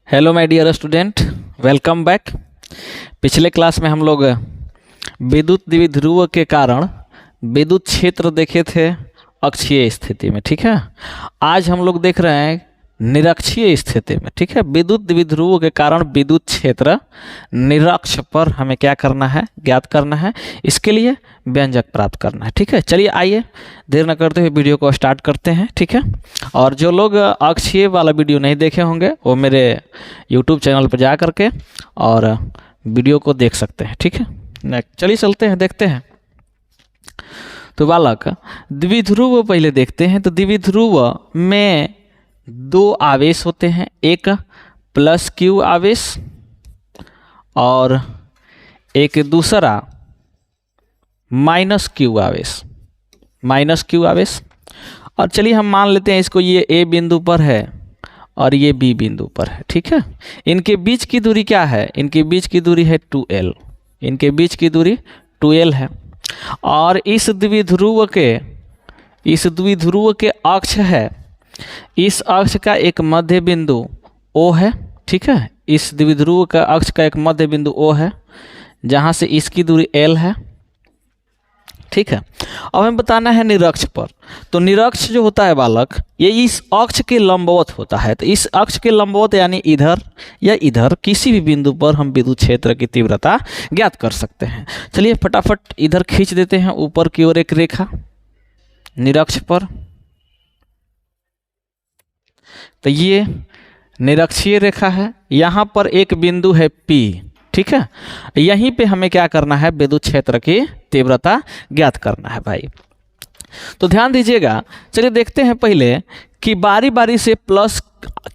Hello my dear student, welcome back. पिछले class में हम लोग विद्युत द्विध्रुव के कारण विद्युत क्षेत्र देखे थे अक्षीय स्थिति में, ठीक है। आज हम लोग देख रहे हैं निरक्षीय स्थिति में, ठीक है। विद्युत द्विध्रुव के कारण विद्युत क्षेत्र निरक्ष पर हमें क्या करना है, ज्ञात करना है। इसके लिए व्यंजक प्राप्त करना है, ठीक है। चलिए आइए देर न करते हुए वीडियो को स्टार्ट करते हैं, ठीक है। और जो लोग अक्षीय वाला वीडियो नहीं देखे होंगे वो मेरे यूट्यूब चैनल पर जा करके और वीडियो को देख सकते हैं, ठीक है। चलिए चलते हैं, देखते हैं। तो बालक द्विध्रुव पहले देखते हैं। तो द्विध्रुव में दो आवेश होते हैं, एक प्लस क्यू आवेश और एक दूसरा माइनस क्यू आवेश। और चलिए हम मान लेते हैं इसको, ये ए बिंदु पर है और ये बी बिंदु पर है, ठीक है। इनके बीच की दूरी क्या है? इनके बीच की दूरी है 2L। इनके बीच की दूरी 2L है। और इस द्विध्रुव के अक्ष है, इस अक्ष का एक मध्य बिंदु O है, ठीक है। इस द्विध्रुव का अक्ष का एक मध्य बिंदु O है, जहाँ से इसकी दूरी L है, ठीक है। अब हमें बताना है निरक्ष पर। तो निरक्ष जो होता है बालक, ये इस अक्ष के लंबवत होता है। तो इस अक्ष के लंबवत यानी इधर या इधर किसी भी बिंदु पर हम विद्युत क्षेत्र की तीव्रता ज्ञात कर सकते हैं। चलिए फटाफट इधर खींच देते हैं ऊपर की ओर एक रेखा निरक्ष पर। तो ये निरक्षीय रेखा है, यहाँ पर एक बिंदु है P, ठीक है। यहीं पे हमें क्या करना है, विद्युत क्षेत्र की तीव्रता ज्ञात करना है भाई। तो ध्यान दीजिएगा। चलिए देखते हैं पहले कि बारी बारी से प्लस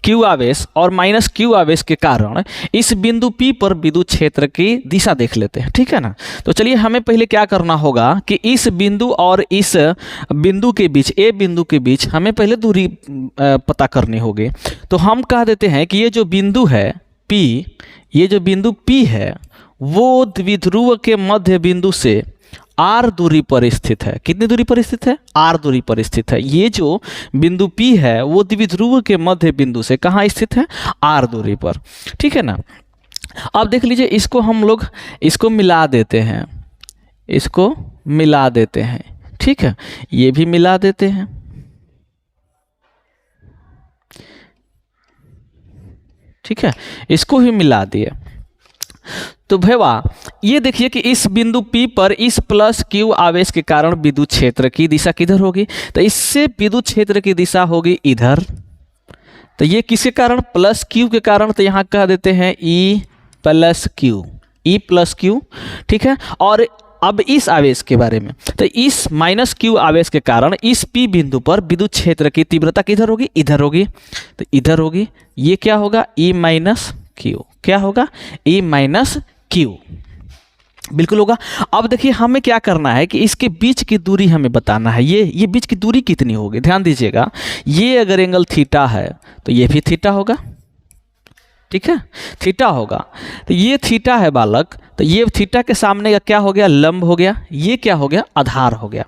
क्यू आवेश और माइनस क्यू आवेश के कारण इस बिंदु P पर विद्युत क्षेत्र की दिशा देख लेते हैं, ठीक है ना। तो चलिए हमें पहले क्या करना होगा कि इस बिंदु और इस बिंदु के बीच, ए बिंदु के बीच हमें पहले दूरी पता करनी होगी। तो हम कह देते हैं कि ये जो बिंदु है P, ये जो बिंदु P है वो द्विध्रुव के मध्य बिंदु से R दूरी पर स्थित है। कितनी दूरी पर स्थित है? R दूरी पर स्थित है। ये जो बिंदु P है वो द्विध्रुव के मध्य बिंदु से कहाँ स्थित है? R दूरी पर, ठीक है ना। अब देख लीजिए, इसको हम लोग इसको मिला देते हैं, इसको मिला देते हैं, ठीक है। ये भी मिला देते हैं, ठीक है। इसको भी मिला दिए। तो भैया ये देखिए कि इस बिंदु P पर इस प्लस क्यू आवेश के कारण विद्युत क्षेत्र की दिशा किधर होगी? तो इससे विद्युत क्षेत्र की दिशा होगी इधर। तो ये किसके कारण? प्लस क्यू के कारण। तो यहाँ कह देते हैं E प्लस क्यू, ठीक है। और अब इस आवेश के बारे में, तो इस माइनस क्यू आवेश के कारण इस P बिंदु पर विद्युत क्षेत्र की तीव्रता किधर होगी? इधर होगी। तो इधर होगी। ये क्या होगा? E minus Q. क्या होगा? E माइनस क्यू, बिल्कुल होगा। अब देखिए हमें क्या करना है कि इसके बीच की दूरी हमें बताना है। ये बीच की दूरी कितनी होगी? ध्यान दीजिएगा, ये अगर एंगल थीटा है तो ये भी थीटा होगा, ठीक है, थीटा होगा। तो ये थीटा है बालक। तो ये थीटा के सामने का क्या हो गया? लंब हो गया। ये क्या हो गया? आधार हो गया।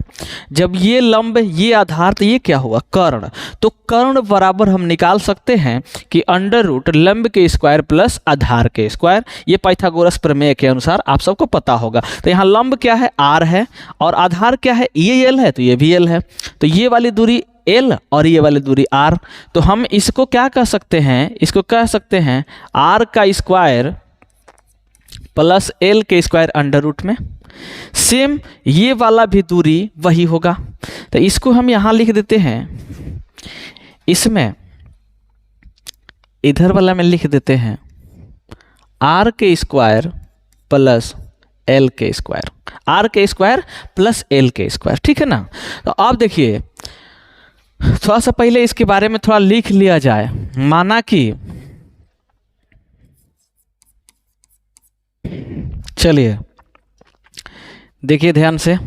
जब ये लंब, ये आधार, तो ये क्या होगा? कर्ण। तो कर्ण बराबर हम निकाल सकते हैं कि अंडर रूट लंब के स्क्वायर प्लस आधार के स्क्वायर। ये पाइथागोरस प्रमेय के अनुसार आप सबको पता होगा। तो यहाँ लंब क्या है? R है। और आधार क्या है? ये L है, तो ये भी L है। तो ये वाली दूरी L और ये वाली दूरी R। तो हम इसको क्या कह सकते हैं? इसको कह सकते हैं R का स्क्वायर प्लस L के स्क्वायर अंडर रूट में। सेम ये वाला भी दूरी वही होगा। तो इसको हम यहाँ लिख देते हैं, इसमें इधर वाला में लिख देते हैं R के स्क्वायर प्लस L के स्क्वायर, R के स्क्वायर प्लस L के स्क्वायर, ठीक है ना। तो अब देखिए थोड़ा सा पहले इसके बारे में थोड़ा लिख लिया जाए। माना कि, चलिए देखिए ध्यान से,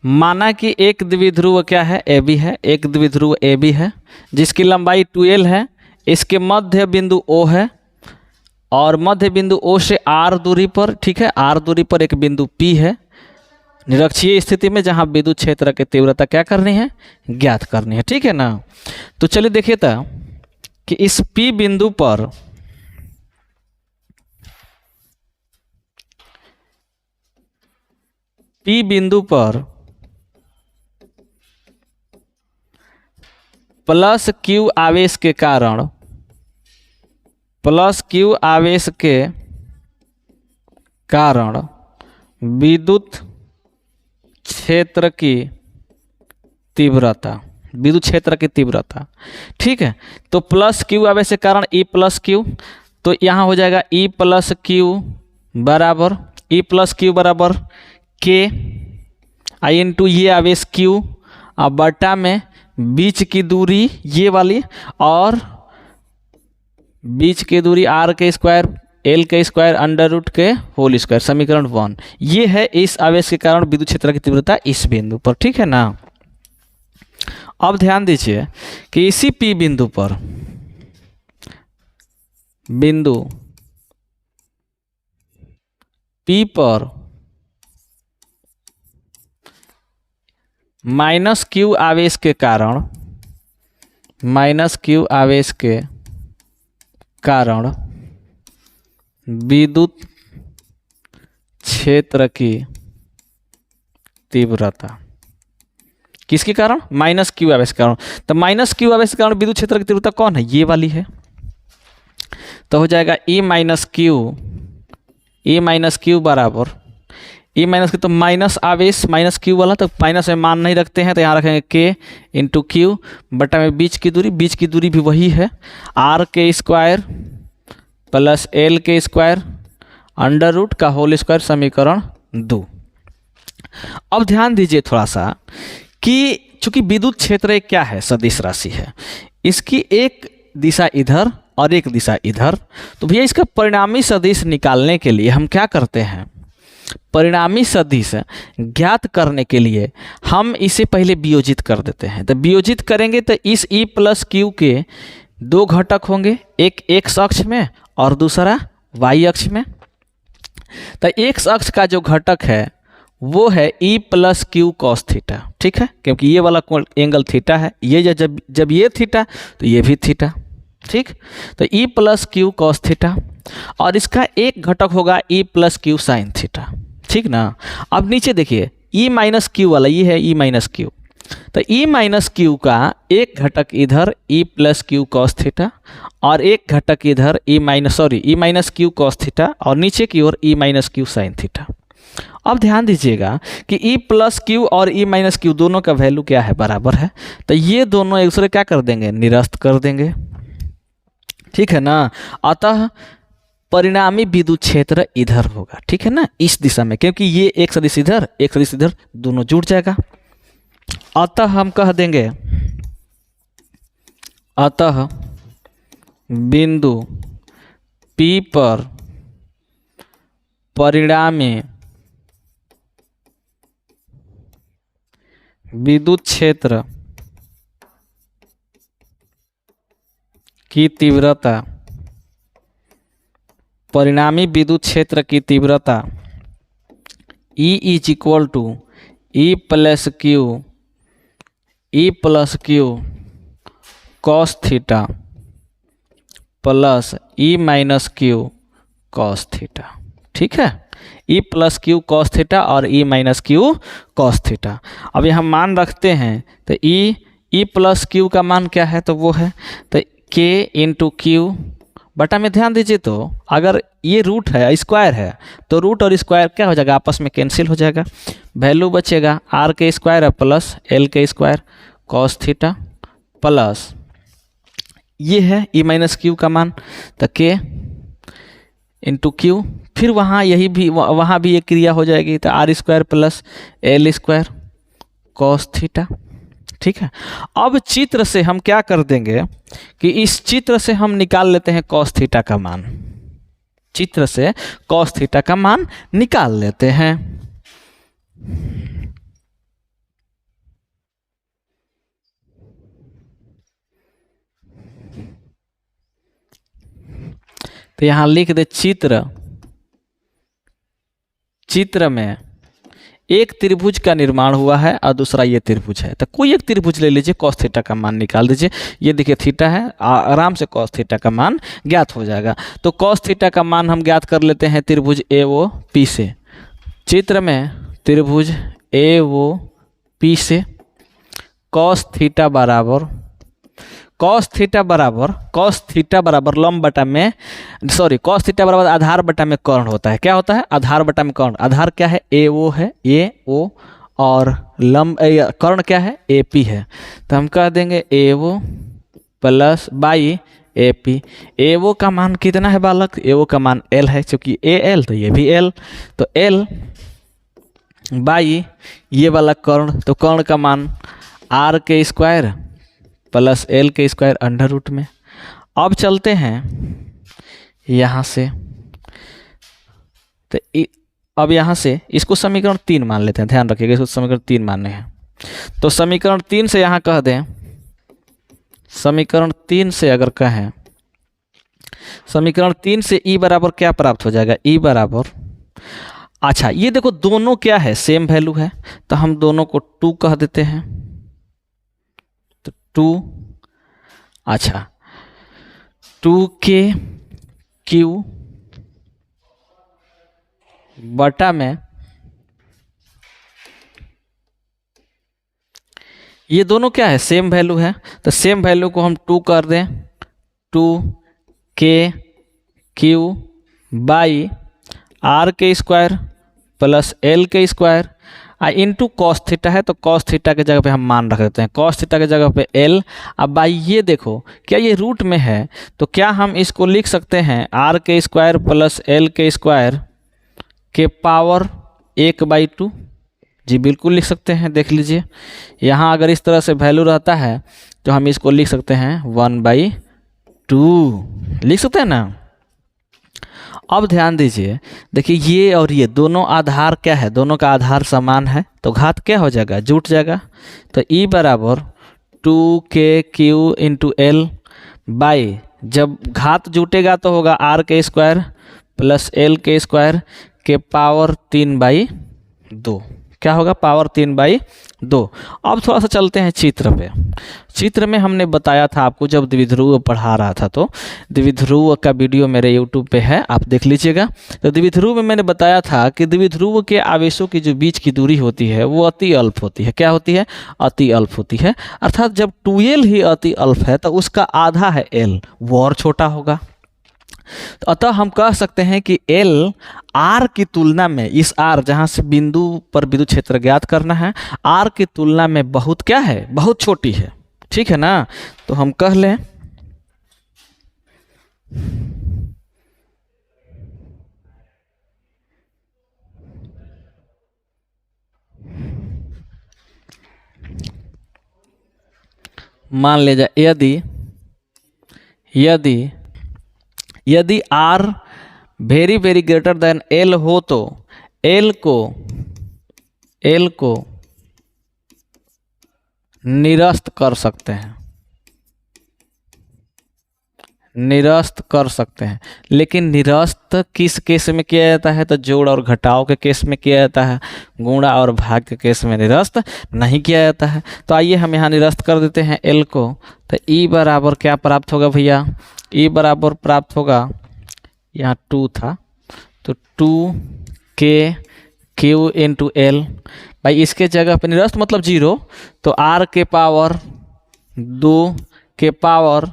माना कि एक द्विध्रुव क्या है? AB है। एक द्विध्रुव AB है जिसकी लंबाई 2L है। इसके मध्य बिंदु O है और मध्य बिंदु O से R दूरी पर, ठीक है, R दूरी पर एक बिंदु P है। निरक्षीय स्थिति में जहां विद्युत क्षेत्र की तीव्रता क्या करनी है? ज्ञात करनी है, ठीक है ना। तो चलिए देखिए तो कि इस P बिंदु पर P बिंदु पर प्लस Q आवेश के कारण विद्युत क्षेत्र की तीव्रता, ठीक है। तो प्लस Q आवेश के कारण E प्लस Q, तो यहाँ हो जाएगा E प्लस Q बराबर K आई इंटू ये आवेश Q और बटा में बीच की दूरी ये वाली और बीच की दूरी R के स्क्वायर L के स्क्वायर अंडर रूट के होल स्क्वायर, समीकरण 1। ये है इस आवेश के कारण विद्युत क्षेत्र की तीव्रता इस बिंदु पर, ठीक है ना। अब ध्यान दीजिए कि इसी P बिंदु पर P पर माइनस Q आवेश के कारण विद्युत क्षेत्र की तीव्रता, किसके कारण? माइनस Q आवेश के कारण। तो माइनस Q आवेश के कारण विद्युत क्षेत्र की तीव्रता कौन है? ये वाली है। तो हो जाएगा E माइनस Q बराबर E माइनस Q, तो माइनस आवेश माइनस Q वाला, तो माइनस में मान नहीं रखते हैं तो यहाँ रखेंगे K इंटू Q बटा में बीच की दूरी भी वही है R के स्क्वायर प्लस L के स्क्वायर अंडर रूट का होल स्क्वायर, समीकरण 2। अब ध्यान दीजिए थोड़ा सा कि चूंकि विद्युत क्षेत्र एक क्या है? सदिश राशि है। इसकी एक दिशा इधर और एक दिशा इधर, तो भैया इसका परिणामी सदिश निकालने के लिए हम क्या करते हैं? परिणामी सदिश ज्ञात करने के लिए हम इसे पहले वियोजित कर देते हैं। तो वियोजित करेंगे तो इस E प्लस Q के दो घटक होंगे, एक x अक्ष में और दूसरा y अक्ष में। तो x अक्ष का जो घटक है वो है E plus Q cos theta, ठीक है, क्योंकि ये वाला एंगल थीटा है, ये जब ये थीटा तो ये भी थीटा, ठीक। तो E plus Q cos theta और इसका एक घटक होगा E plus Q sine theta, ठीक ना। अब नीचे देखिए E माइनस Q वाला ये है E माइनस Q, तो E माइनस Q का एक घटक इधर E plus Q cos theta और एक घटक इधर E minus Q cos theta और नीचे की ओर E minus Q sine theta. अब ध्यान दीजिएगा कि E प्लस Q और E माइनस Q दोनों का वैल्यू क्या है? बराबर है। तो ये दोनों एक दूसरे क्या कर देंगे? निरस्त कर देंगे, ठीक है ना। अतः परिणामी विद्युत क्षेत्र इधर होगा, ठीक है ना, इस दिशा में, क्योंकि ये एक सदिश इधर एक सदिश इधर दोनों जुड़ जाएगा। अतः हम कह देंगे बिंदु P पर परिणामी विद्युत क्षेत्र की तीव्रता, E is equal to E plus Q cos theta plus E minus Q cos theta, ठीक है। E plus Q cos theta और E minus Q cos theta. अब यहाँ मान रखते हैं तो E प्लस Q का मान क्या है? तो वो है तो K इंटू Q बटा में, ध्यान दीजिए तो अगर ये रूट है स्क्वायर है तो रूट और स्क्वायर क्या हो जाएगा? आपस में कैंसिल हो जाएगा, वैल्यू बचेगा R के स्क्वायर प्लस L के स्क्वायर कॉस थीटा प्लस ये है E माइनस Q का मान, तो K इंटू Q, फिर वहाँ भी एक क्रिया हो जाएगी तो R square plus L square cos theta, ठीक है। अब चित्र से हम क्या कर देंगे कि इस चित्र से हम निकाल लेते हैं कॉस थीटा का मान, चित्र से कॉस थीटा का मान निकाल लेते हैं। तो यहां लिख दे चित्र में एक त्रिभुज का निर्माण हुआ है और दूसरा ये त्रिभुज है। तो कोई एक त्रिभुज ले लीजिए, कॉस थीटा का मान निकाल दीजिए। ये देखिए थीटा है, आराम से कॉस थीटा का मान ज्ञात हो जाएगा। तो कॉस थीटा का मान हम ज्ञात कर लेते हैं त्रिभुज AOP से। चित्र में त्रिभुज ए वो पी से कॉस थीटा बराबर लंब बटा में कॉस थीटा बराबर आधार बटा में कर्ण होता है। क्या होता है? आधार बटा में कर्ण। आधार क्या है? ए ओ है, ए ओ, और लंब कर्ण क्या है? ए पी है। तो हम कह देंगे A O plus by A P. A O का मान कितना है बालक? ए ओ का मान एल है, क्योंकि ए एल तो ये भी एल, तो एल बाई ये वाला कर्ण, तो कर्ण का मान आर के स्क्वायर प्लस एल के स्क्वायर अंडर रूट में। अब चलते हैं यहाँ से, तो अब यहाँ से इसको समीकरण 3 मान लेते हैं। ध्यान रखिएगा, इसको समीकरण 3 मानने हैं। तो समीकरण 3 से यहाँ कह दें, समीकरण 3 से अगर कहें, समीकरण 3 से ई बराबर क्या प्राप्त हो जाएगा? ई बराबर, अच्छा ये देखो दोनों क्या है? सेम वैल्यू है, तो हम दोनों को 2 कह देते हैं। तो 2, अच्छा 2k क्यू बटा में ये दोनों क्या है? सेम वैल्यू है, तो सेम वैल्यू को हम 2 कर दें, 2k क्यू बाई आर के स्क्वायर प्लस एल के स्क्वायर इंटू कॉस थीटा है, तो कॉस थीटा के जगह पे हम मान रख देते हैं, कॉस थीटा के जगह पे एल। अब बाई ये देखो क्या ये रूट में है, तो क्या हम इसको लिख सकते हैं आर के स्क्वायर प्लस एल के स्क्वायर के पावर 1/2? जी बिल्कुल लिख सकते हैं। देख लीजिए यहाँ अगर इस तरह से वैल्यू रहता है तो हम इसको लिख सकते हैं 1/2, लिख सकते हैं ना। अब ध्यान दीजिए, देखिए ये और ये दोनों आधार क्या है? दोनों का आधार समान है, तो घात क्या हो जाएगा? जुट जाएगा। तो ई बराबर 2k Q into L by, जब घात जुटेगा तो होगा आर के स्क्वायर प्लस एल के स्क्वायर के पावर 3/2। क्या होगा? पावर 3/2। अब थोड़ा सा चलते हैं चित्र पे। चित्र में हमने बताया था आपको, जब द्विध्रुव पढ़ा रहा था, तो द्विध्रुव का वीडियो मेरे YouTube पे है, आप देख लीजिएगा। तो द्विध्रुव में मैंने बताया था कि द्विध्रुव के आवेशों की जो बीच की दूरी होती है वो अति अल्प होती है। क्या होती है? अति अल्प होती है। अर्थात जब 2l ही अति अल्प है तो उसका आधा है l, वो और छोटा होगा। तो अतः हम कह सकते हैं कि L R की तुलना में, इस R जहाँ से बिंदु पर विद्युत क्षेत्र ज्ञात करना है, R की तुलना में बहुत क्या है? बहुत छोटी है। ठीक है ना। तो हम कह लें मान ले जाए यदि R very very greater than L हो तो L को निरस्त कर सकते हैं, लेकिन निरस्त किस केस में किया जाता है? तो जोड़ और घटाव के केस में किया जाता है, गुणा और भाग के केस में निरस्त नहीं किया जाता है। तो आइए हम यहाँ निरस्त कर देते हैं L को। तो E बराबर क्या प्राप्त होगा भैया? E बराबर प्राप्त होगा, यहाँ 2 था तो 2k क्यू इंटू एल भाई, इसके जगह पे निरस्त मतलब 0, तो r के पावर 2 के पावर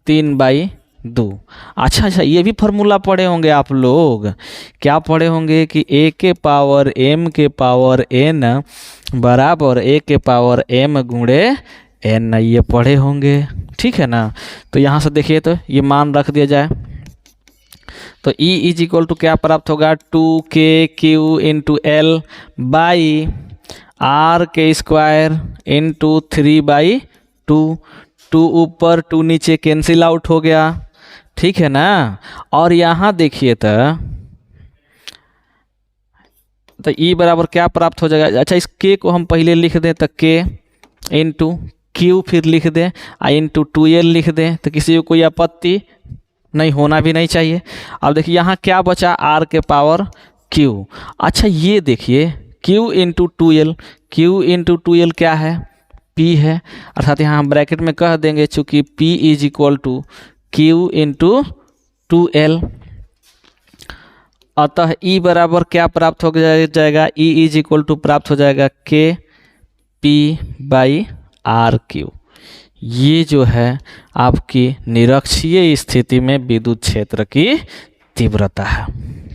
3/2। अच्छा, ये भी फार्मूला पढ़े होंगे आप लोग। क्या पढ़े होंगे कि a के पावर m के पावर n बराबर a के पावर m गुणे n, ये पढ़े होंगे। ठीक है ना। तो यहाँ से देखिए, तो ये मान रख दिया जाए तो E इज इक्वल टू क्या प्राप्त होगा? 2k Q into L by R के स्क्वायर इंटू 3/2। 2 ऊपर 2 नीचे कैंसिल आउट हो गया। ठीक है ना। और यहाँ देखिए तो E बराबर क्या प्राप्त हो जाएगा? अच्छा, इस k को हम पहले लिख दें, तो k इंटू क्यू फिर लिख दें, इंटू 2l लिख दें, तो किसी को कोई आपत्ति नहीं, होना भी नहीं चाहिए। अब देखिए यहाँ क्या बचा? r के पावर q। अच्छा ये देखिए q इंटू 2l क्या है? p है। अर्थात यहाँ हम ब्रैकेट में कह देंगे, चूँकि p is equal to Q into 2l। अतः E बराबर क्या प्राप्त हो जाएगा, E इज इक्वल टू प्राप्त हो जाएगा Kp/RQ। ये जो है आपकी निरक्षीय स्थिति में विद्युत क्षेत्र की तीव्रता है।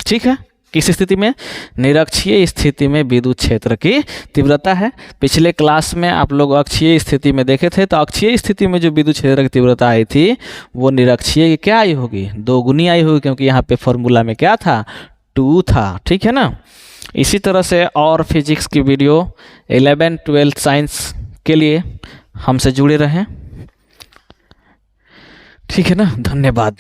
ठीक है, किस स्थिति में, निरक्षीय स्थिति में विद्युत क्षेत्र की तीव्रता है। पिछले क्लास में आप लोग अक्षीय स्थिति में देखे थे, तो अक्षीय स्थिति में जो विद्युत क्षेत्र की तीव्रता आई थी वो निरक्षीय की क्या आई होगी, 2 गुनी आई होगी, क्योंकि यहाँ पे फॉर्मूला में क्या था, 2 था। ठीक है ना। इसी तरह से और फिजिक्स की वीडियो 11, 12 साइंस के लिए हमसे जुड़े रहें। ठीक है ना, धन्यवाद।